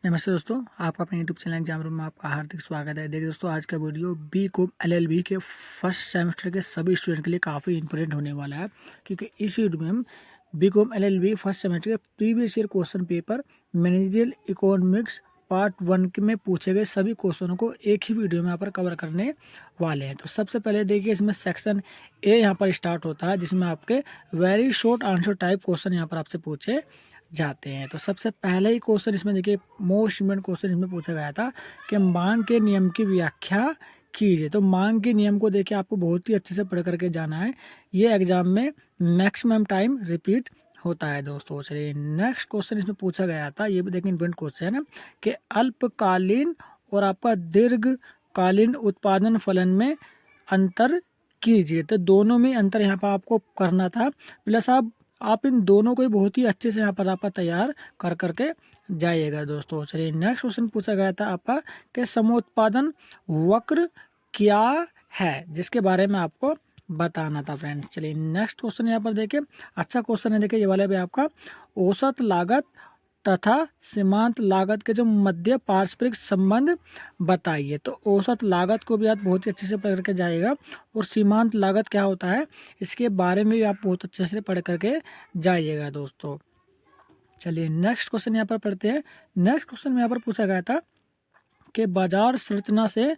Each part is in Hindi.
नमस्ते दोस्तों, आपका अपने यूट्यूब चैनल एग्जाम रूम में आपका हार्दिक स्वागत है। देखिए दोस्तों, आज का वीडियो बीकॉम एलएलबी के फर्स्ट सेमेस्टर के सभी स्टूडेंट के लिए काफ़ी इंपॉर्टेंट होने वाला है, क्योंकि इस वीडियो में हम बीकॉम एलएलबी फर्स्ट सेमेस्टर के previous year question paper managerial economics part 1 में पूछे गए सभी क्वेश्चनों को एक ही वीडियो में यहाँ पर कवर करने वाले हैं। तो सबसे पहले देखिए, इसमें सेक्शन ए यहाँ पर स्टार्ट होता है, जिसमें आपके very short answer type question यहाँ पर आपसे पूछे जाते हैं। तो सबसे पहले ही क्वेश्चन इसमें देखिए, मोस्ट इम्पोर्टेंट क्वेश्चन इसमें पूछा गया था कि मांग के नियम की व्याख्या कीजिए। तो मांग के नियम को देखिए, आपको बहुत ही अच्छे से पढ़ करके जाना है, ये एग्जाम में मैक्सिमम टाइम रिपीट होता है दोस्तों। चलिए, नेक्स्ट क्वेश्चन इसमें पूछा गया था, ये भी देखिए इम्पोर्टेंट क्वेश्चन है कि अल्पकालीन और आपका दीर्घकालीन उत्पादन फलन में अंतर कीजिए। तो दोनों में अंतर यहाँ पर आपको करना था, प्लस आप इन दोनों को ही बहुत ही अच्छे से यहाँ पर आपका तैयार कर करके जाइएगा दोस्तों। चलिए, नेक्स्ट क्वेश्चन पूछा गया था आपका कि समोत्पादन वक्र क्या है, जिसके बारे में आपको बताना था फ्रेंड्स। चलिए, नेक्स्ट क्वेश्चन यहाँ पर देखिए, अच्छा क्वेश्चन है, देखिए ये वाला भी आपका औसत लागत तथा सीमांत लागत के जो मध्य पारस्परिक संबंध बताइए। तो औसत लागत को भी आप बहुत ही अच्छे से पढ़ करके जाइएगा, और सीमांत लागत क्या होता है इसके बारे में भी आप बहुत अच्छे से पढ़ करके जाइएगा दोस्तों। चलिए, नेक्स्ट क्वेश्चन यहाँ पर पढ़ते हैं। नेक्स्ट क्वेश्चन में यहाँ पर पूछा गया था कि बाजार संरचना से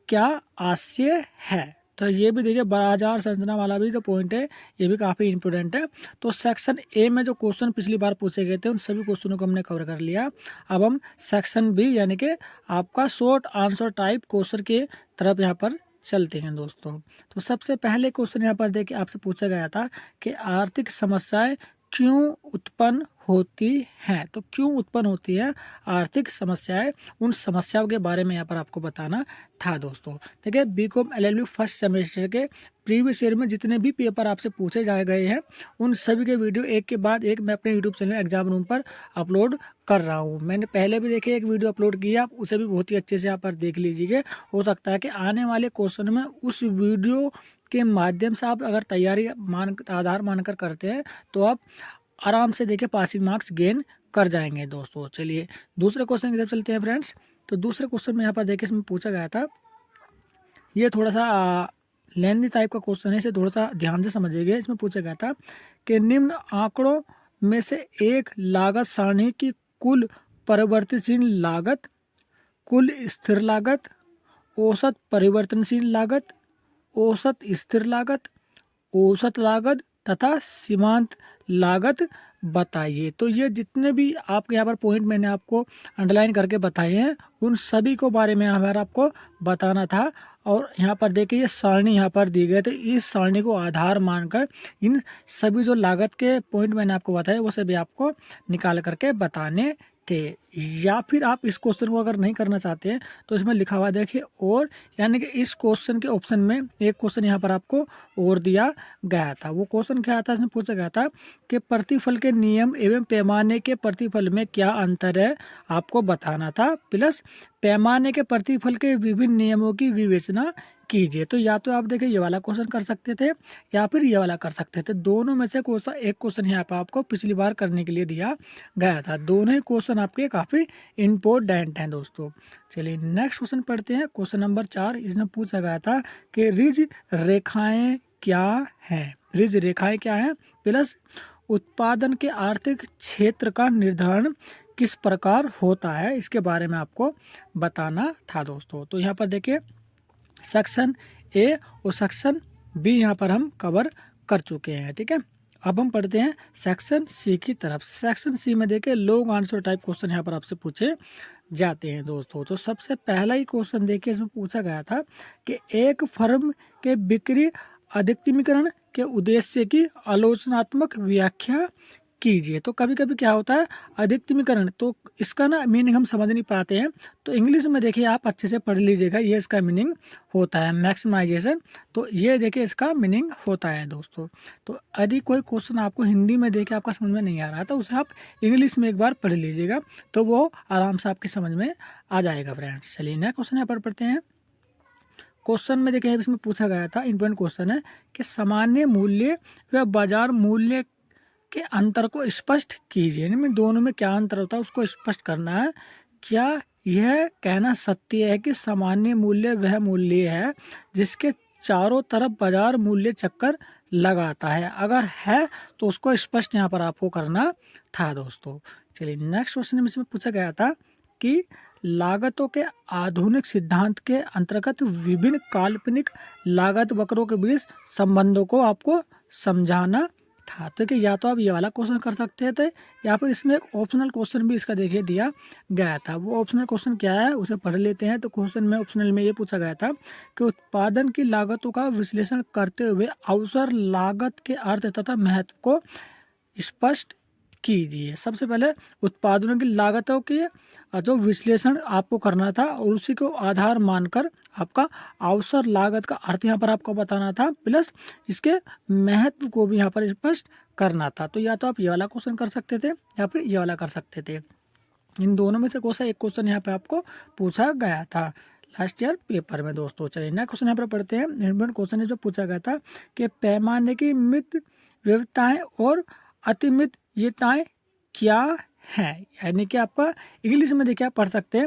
क्या आशय है। तो ये भी देखिए, बाजार संरचना वाला भी जो पॉइंट है ये भी काफ़ी इंपॉर्टेंट है। तो सेक्शन ए में जो क्वेश्चन पिछली बार पूछे गए थे उन सभी क्वेश्चनों को हमने कवर कर लिया। अब हम सेक्शन बी यानी कि आपका शॉर्ट आंसर टाइप क्वेश्चन के तरफ यहाँ पर चलते हैं दोस्तों। तो सबसे पहले क्वेश्चन यहाँ पर देखिए, आपसे पूछा गया था कि आर्थिक समस्याएं क्यों उत्पन्न होती हैं। तो क्यों उत्पन्न होती है आर्थिक समस्याएं, उन समस्याओं के बारे में यहाँ पर आपको बताना था दोस्तों। देखिए, बीकॉम एलएलबी फर्स्ट सेमेस्टर के प्रीवियस ईयर में जितने भी पेपर आपसे पूछे जाए गए हैं उन सभी के वीडियो एक के बाद एक मैं अपने यूट्यूब चैनल एग्जाम रूम पर अपलोड कर रहा हूँ। मैंने पहले भी देखिए एक वीडियो अपलोड किया, आप उसे भी बहुत ही अच्छे से यहाँ पर देख लीजिए। हो सकता है कि आने वाले क्वेश्चन में उस वीडियो के माध्यम से आप अगर तैयारी आधार मानकर करते हैं तो आप आराम से देखिए पासिंग मार्क्स गेन कर जाएंगे दोस्तों। चलिए, दूसरे क्वेश्चन की तरफ चलते हैं फ्रेंड्स। तो दूसरे क्वेश्चन में यहाँ पर देखिए, इसमें पूछा गया था, ये थोड़ा सा लेंथी टाइप का क्वेश्चन है, इसे थोड़ा सा ध्यान से समझिएगा। इसमें पूछा गया था कि निम्न आंकड़ों में से एक लागत सारणी की कुल परिवर्तनशील लागत, कुल स्थिर लागत, औसत परिवर्तनशील लागत, औसत स्थिर लागत, औसत लागत तथा सीमांत लागत बताइए। तो ये जितने भी आपके यहाँ पर पॉइंट मैंने आपको अंडरलाइन करके बताए हैं उन सभी को बारे में हमारा आपको बताना था। और यहाँ पर देखिए, ये सारणी यहाँ पर दी गई, तो इस सारणी को आधार मानकर इन सभी जो लागत के पॉइंट मैंने आपको बताए वो सभी आपको निकाल करके बताने थे। या फिर आप इस क्वेश्चन को अगर नहीं करना चाहते हैं तो इसमें लिखा हुआ देखिए और, यानी कि इस क्वेश्चन के ऑप्शन में एक क्वेश्चन यहाँ पर आपको और दिया गया था। वो क्वेश्चन क्या था, इसमें पूछा गया था कि प्रतिफल के नियम एवं पैमाने के प्रतिफल में क्या अंतर है आपको बताना था, प्लस पैमाने के प्रतिफल के विभिन्न नियमों की विवेचना कीजिए। तो या तो आप देखिए ये वाला क्वेश्चन कर सकते थे या फिर ये वाला कर सकते थे, दोनों में से क्वेश्चन एक क्वेश्चन यहाँ पर आपको पिछली बार करने के लिए दिया गया था। दोनों ही क्वेश्चन आपके काफ़ी इम्पोर्टेंट हैं दोस्तों। चलिए, नेक्स्ट क्वेश्चन पढ़ते हैं। क्वेश्चन नंबर 4, इसमें पूछा गया था कि रिज रेखाएं क्या हैं। रिज रेखाएं क्या हैं, प्लस उत्पादन के आर्थिक क्षेत्र का निर्धारण किस प्रकार होता है, इसके बारे में आपको बताना था दोस्तों। तो यहाँ पर देखिए, सेक्शन ए और सेक्शन बी यहाँ पर हम कवर कर चुके हैं, ठीक है। अब हम पढ़ते हैं सेक्शन सी की तरफ। सेक्शन सी में देखिए लॉन्ग आंसर टाइप क्वेश्चन यहाँ पर आपसे पूछे जाते हैं दोस्तों। तो सबसे पहला ही क्वेश्चन देखिए, इसमें पूछा गया था कि एक फर्म के बिक्री अधिकतमीकरण के उद्देश्य की आलोचनात्मक व्याख्या कीजिए। तो कभी कभी क्या होता है अधिकतमीकरण, तो इसका ना मीनिंग हम समझ नहीं पाते हैं, तो इंग्लिश में देखिए आप अच्छे से पढ़ लीजिएगा, ये इसका मीनिंग होता है मैक्सिमाइजेशन। तो ये देखिए इसका मीनिंग होता है दोस्तों। तो यदि कोई क्वेश्चन आपको हिंदी में देखिए आपका समझ में नहीं आ रहा तो उसे आप इंग्लिश में एक बार पढ़ लीजिएगा, तो वो आराम से आपकी समझ में आ जाएगा फ्रेंड्स। चलिए, नेक्स्ट क्वेश्चन यहाँ पर पढ़ते हैं। क्वेश्चन में देखिए इसमें पूछा गया था, इंपॉर्टेंट क्वेश्चन है कि सामान्य मूल्य व बाजार मूल्य के अंतर को स्पष्ट कीजिए। इनमें दोनों में क्या अंतर होता है उसको स्पष्ट करना है। क्या यह कहना सत्य है कि सामान्य मूल्य वह मूल्य है जिसके चारों तरफ बाजार मूल्य चक्कर लगाता है? अगर है तो उसको स्पष्ट यहाँ पर आपको करना था दोस्तों। चलिए नेक्स्ट क्वेश्चन में इसमें पूछा गया था कि लागतों के आधुनिक सिद्धांत के अंतर्गत विभिन्न काल्पनिक लागत वक्रों के बीच संबंधों को आपको समझाना था। तो कि या तो आप ये वाला क्वेश्चन कर सकते थे या फिर इसमें एक ऑप्शनल क्वेश्चन भी इसका देखिए दिया गया था। वो ऑप्शनल क्वेश्चन क्या है उसे पढ़ लेते हैं। तो क्वेश्चन में ऑप्शनल में ये पूछा गया था कि उत्पादन की लागतों का विश्लेषण करते हुए अवसर लागत के अर्थ तथा महत्व को स्पष्ट कीजिए। सबसे पहले उत्पादनों की लागतों के जो विश्लेषण आपको करना था और उसी को आधार मानकर आपका अवसर लागत का अर्थ यहाँ पर आपको बताना था, प्लस इसके महत्व को भी यहाँ पर स्पष्ट करना था। तो या तो आप ये वाला क्वेश्चन कर सकते थे या फिर ये वाला कर सकते थे। इन दोनों में से कौन सा एक क्वेश्चन यहाँ पे आपको पूछा गया था लास्ट ईयर पेपर में दोस्तों। चलिए नेक्स्ट क्वेश्चन यहाँ पर पढ़ते हैं। इंपॉर्टेंट क्वेश्चन है जो पूछा गया था कि पैमाने की मित विविधताएं और अतिमितताएं क्या हैं? यानी कि आपका इंग्लिश में देखिए आप पढ़ सकते हैं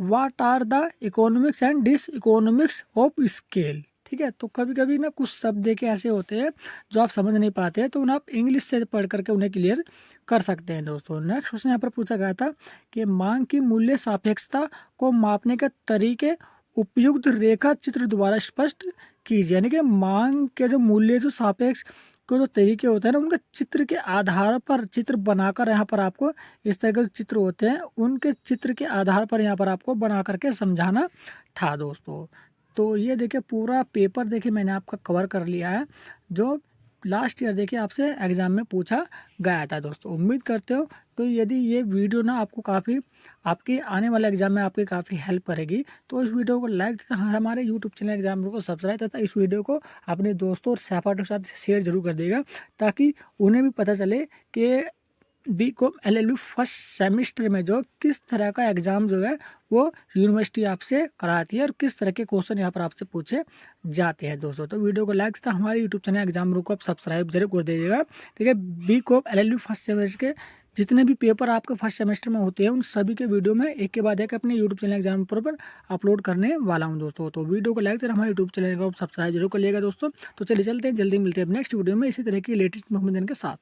what are the economics and diseconomics of scale. ठीक है, तो कभी कभी ना कुछ शब्द देखे ऐसे होते हैं जो आप समझ नहीं पाते हैं, तो उन्हें आप इंग्लिश से पढ़ करके उन्हें क्लियर कर सकते हैं दोस्तों। नेक्स्ट क्वेश्चन यहाँ पर पूछा गया था कि मांग की मूल्य सापेक्षता को मापने के तरीके उपयुक्त रेखा चित्र द्वारा स्पष्ट कीजिए। यानी कि मांग के जो मूल्य जो सापेक्ष के जो तरीके होते हैं ना, उनके चित्र के आधार पर चित्र बनाकर यहाँ पर आपको इस तरह के चित्र होते हैं, उनके चित्र के आधार पर यहाँ पर आपको बना करके समझाना था दोस्तों। तो ये देखिए पूरा पेपर देखिए मैंने आपका कवर कर लिया है जो लास्ट ईयर देखिए आपसे एग्जाम में पूछा गया था दोस्तों। उम्मीद करते हो तो यदि ये वीडियो ना आपको काफ़ी आपके आने वाले एग्जाम में आपकी काफ़ी हेल्प करेगी तो इस वीडियो को लाइक तथा हमारे यूट्यूब चैनल एग्जाम को सब्सक्राइब तथा इस वीडियो को अपने दोस्तों और सहपाठियों के साथ शेयर जरूर कर देगा ताकि उन्हें भी पता चले कि बीकॉम एलएलबी फर्स्ट सेमेस्टर में जो किस तरह का एग्ज़ाम जो है वो यूनिवर्सिटी आपसे कराती है और किस तरह के क्वेश्चन यहाँ पर आपसे पूछे जाते हैं दोस्तों। तो वीडियो को लाइक तथा हमारे यूट्यूब चैनल एग्जाम रूम को आप सब्सक्राइब जरूर कर दीजिएगा। ठीक है, बीकॉम एलएलबी फर्स्ट सेमेस्टर के जितने भी पेपर आपके फर्स्ट सेमेस्टर में होते हैं उन सभी के वीडियो में एक के बाद एक अपने यूट्यूब चैनल एग्जाम पर अपलोड करने वाला हूँ दोस्तों। तो वीडियो को लाइक तथा हमारे यूट्यूब चैनल को सब्सक्राइब जरूर कर लिएगा दोस्तों। तो चलिए चलते हैं, जल्दी मिलते हैं नेक्स्ट वीडियो में इसी तरह की लेटेस्ट इन्फॉर्मेशन के साथ।